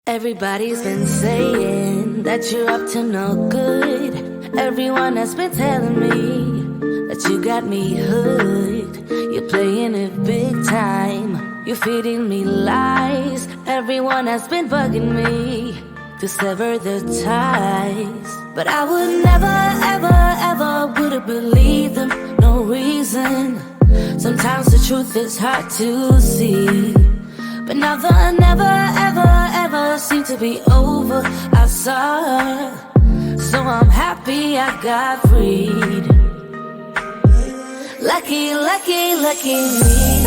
Everybody's been saying that you're up to no good. Everyone has been telling me that you got me hooked. You're playing it big time. You're feeding me lies. Everyone has been bugging me to sever the ties. But I would never, ever, ever would have believed them. No reason. Sometimes the truth is hard to see. But now the never, ever, ever seem to be over. I saw her, so I'm happy I got freed. Lucky, lucky, lucky me.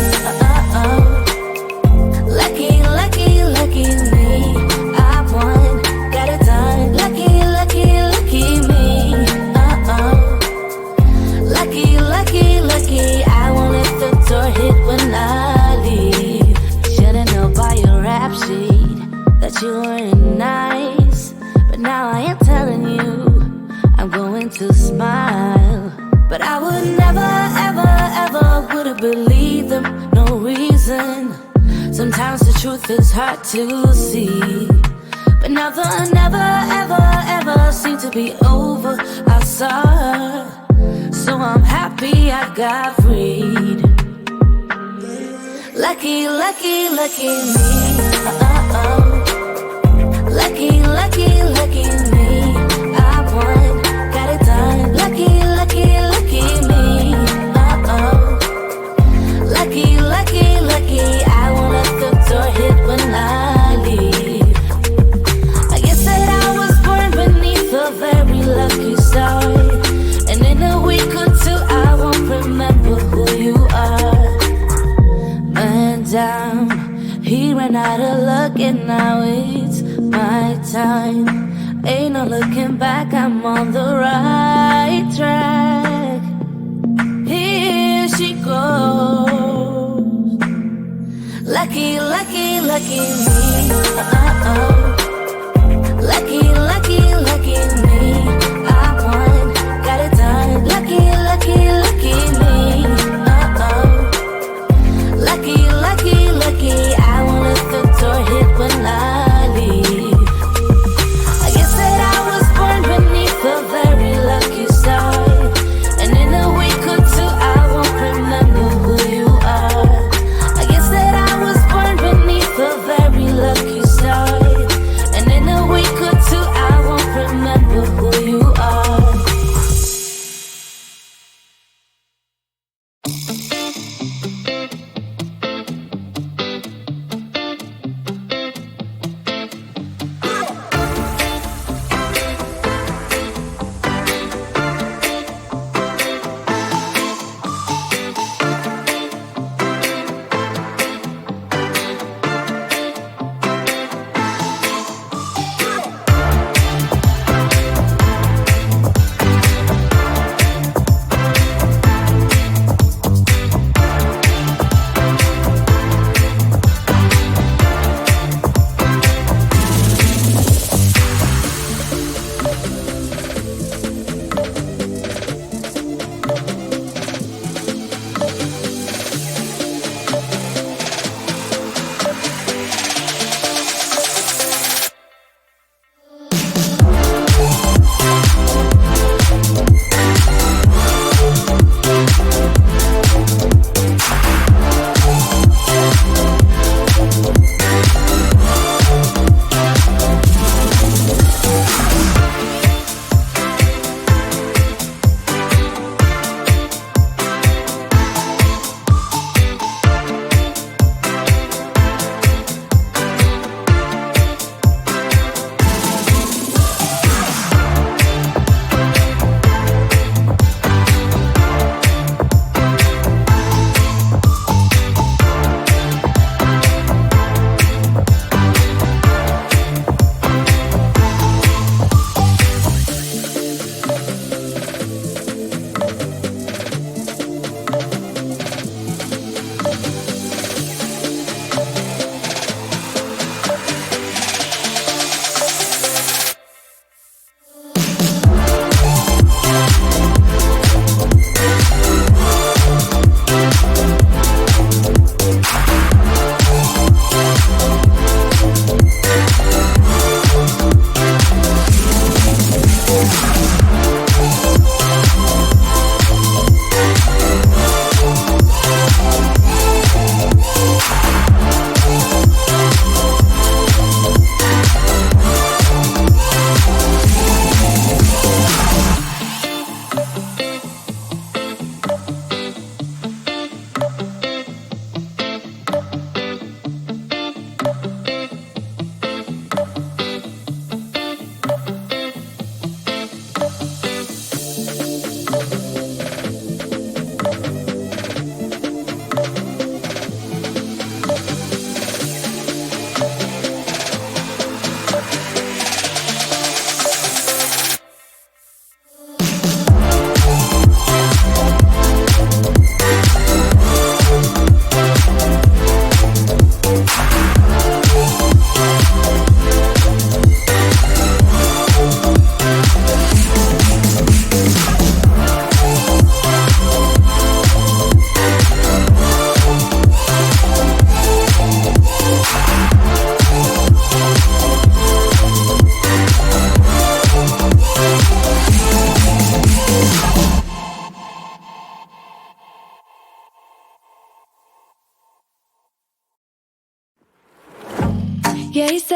Lucky, lucky, lucky me. I won, got it done. Lucky, lucky, lucky me. Lucky, lucky, lucky. I won't let the door hit when I leave. Should've known by your rap sheet that you weren't nice. But now I am telling you, I'm going to smile. But I would never, ever, ever would have believed them. No reason. Sometimes the truth is hard to see. But now the never, ever, ever seem to be over. I saw her, so I'm happy I got freed. Lucky, lucky, lucky me. Lucky, lucky, lucky me. I won, got it done. Lucky, lucky, lucky me. Lucky, lucky, lucky. I won't let the door hit when I leave. I guess that I was born beneath a very lucky star. And in a week or two I won't remember who you are. Man down, he ran out of luck and now it's my time. Ain't no looking back, I'm on the right track. Here she goes. Lucky, lucky, lucky me. Lucky, lucky, lucky me. I won, got it done. Lucky, lucky, lucky me. Lucky, lucky, lucky. I won't let the door hit when I leave. I guess that I was born beneath a very lucky star. And in a week or two I won't remember who you are. I guess that I was born beneath a very lucky star.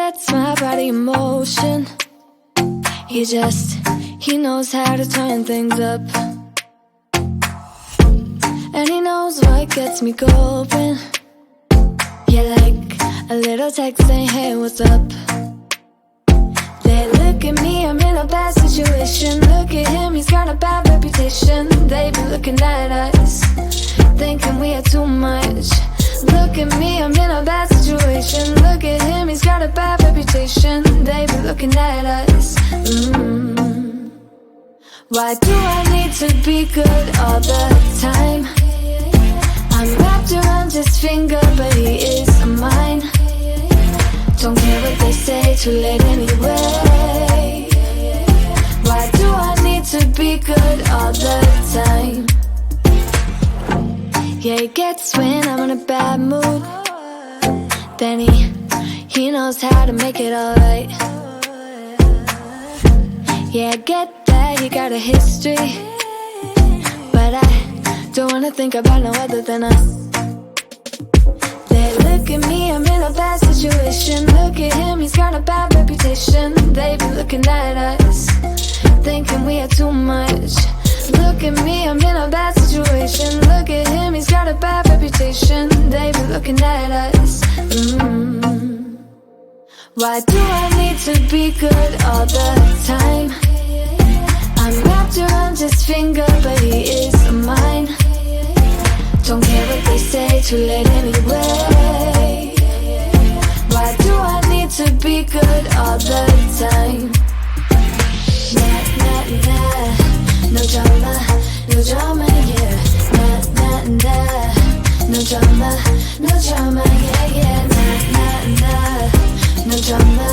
sets my body in motion. He knows how to turn things up. And he knows what gets me going. Yeah, like a little text saying, hey, what's up? They look at me, I'm in a bad situation. Look at him, he's got a bad reputation. They be looking at us, thinking we are too much. Look at me, I'm in a bad situation. Look at him, he's got a bad reputation. They be looking at us. Why do I need to be good all the time? I'm wrapped around his finger, but he is mine. Don't care what they say, too late anyway. Why do I need to be good all the time? Yeah, he gets when I'm in a bad mood. Then he knows how to make it alright. Yeah, I get that he got a history, but I don't wanna think about no other than us. They look at me, I'm in a bad situation. Look at him, he's got a bad reputation. They be looking at us, thinking we are too much. Look at me, I'm in a bad situation. Look at him, he's got a bad reputation. They be looking at us. Why do I need to be good all the time? I'm wrapped around his finger, but he is mine. Don't care what they say, too late anyway. Why do I need to be good all the time? Nah, nah, nah, no drama, no drama, yeah. Nah, nah, nah, no drama, no drama, yeah, yeah. Nah, nah, nah, no drama,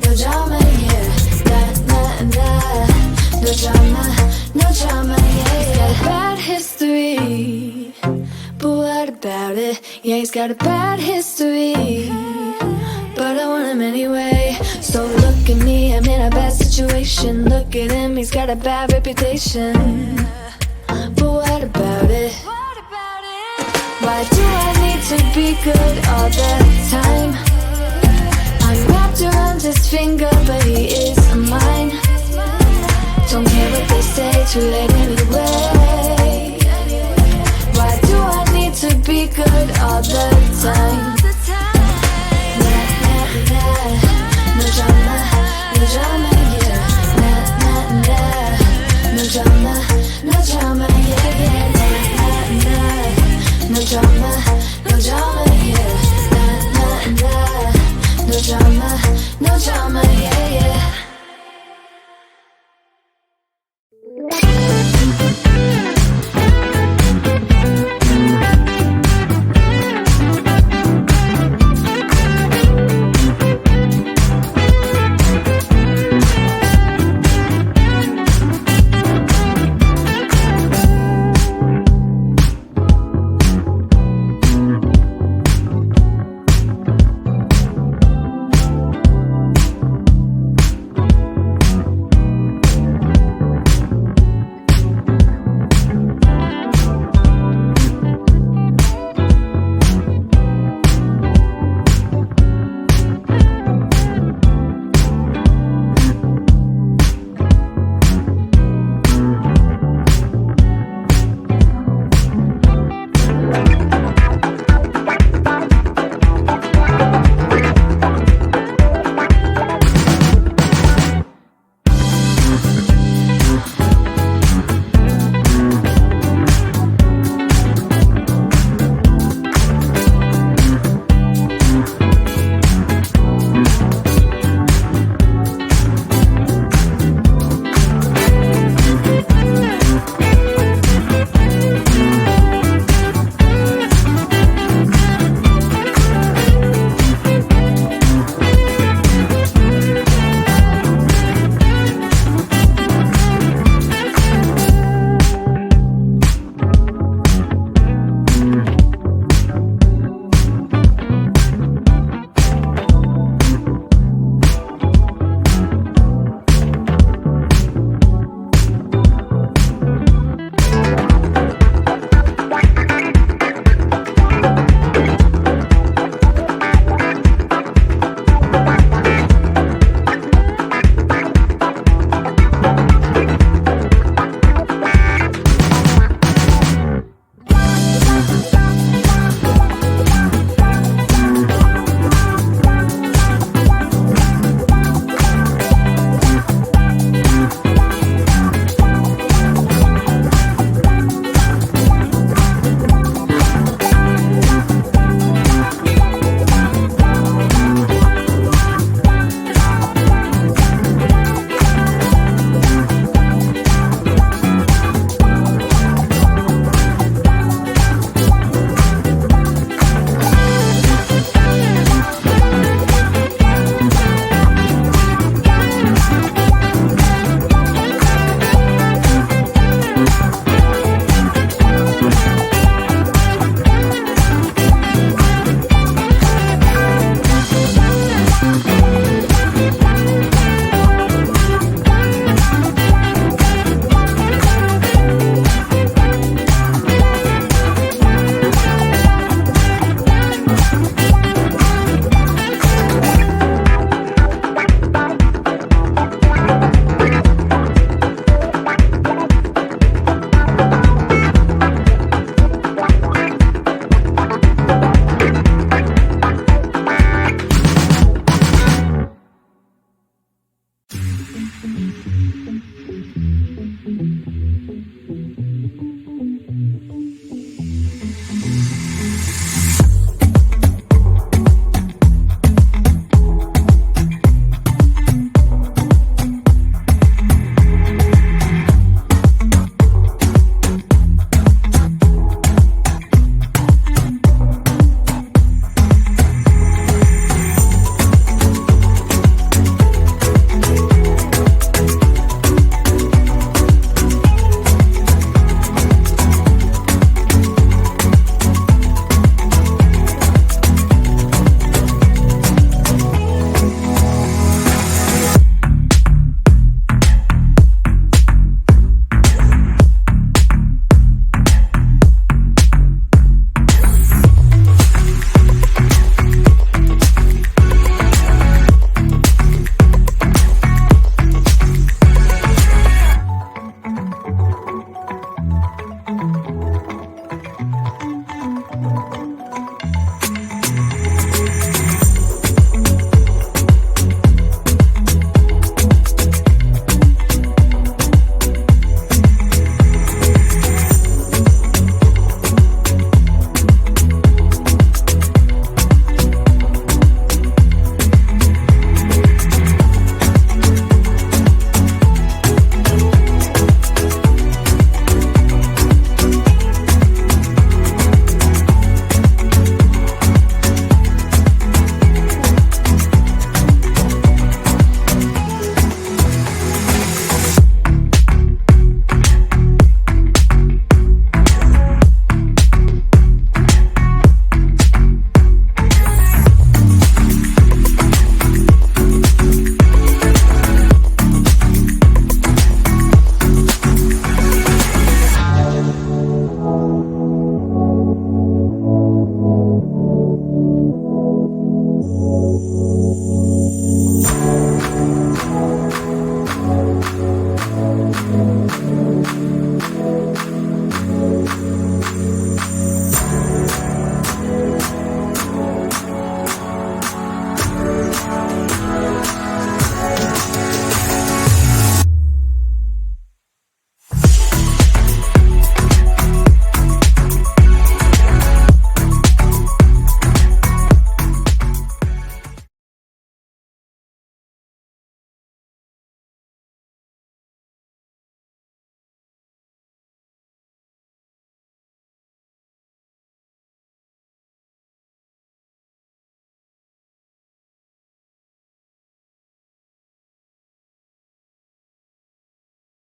no drama, yeah. Nah, nah, nah, no drama, no drama, yeah, yeah. He's got a bad history, but what about it? Yeah, he's got a bad history, but I want him anyway. So look at me, I'm in a bad situation. Look at him, he's got a bad reputation, but what about it? Why do I need to be good all the time? I'm wrapped around his finger, but he is mine. Don't care what they say, too late anyway. Why do I need to be good all the time?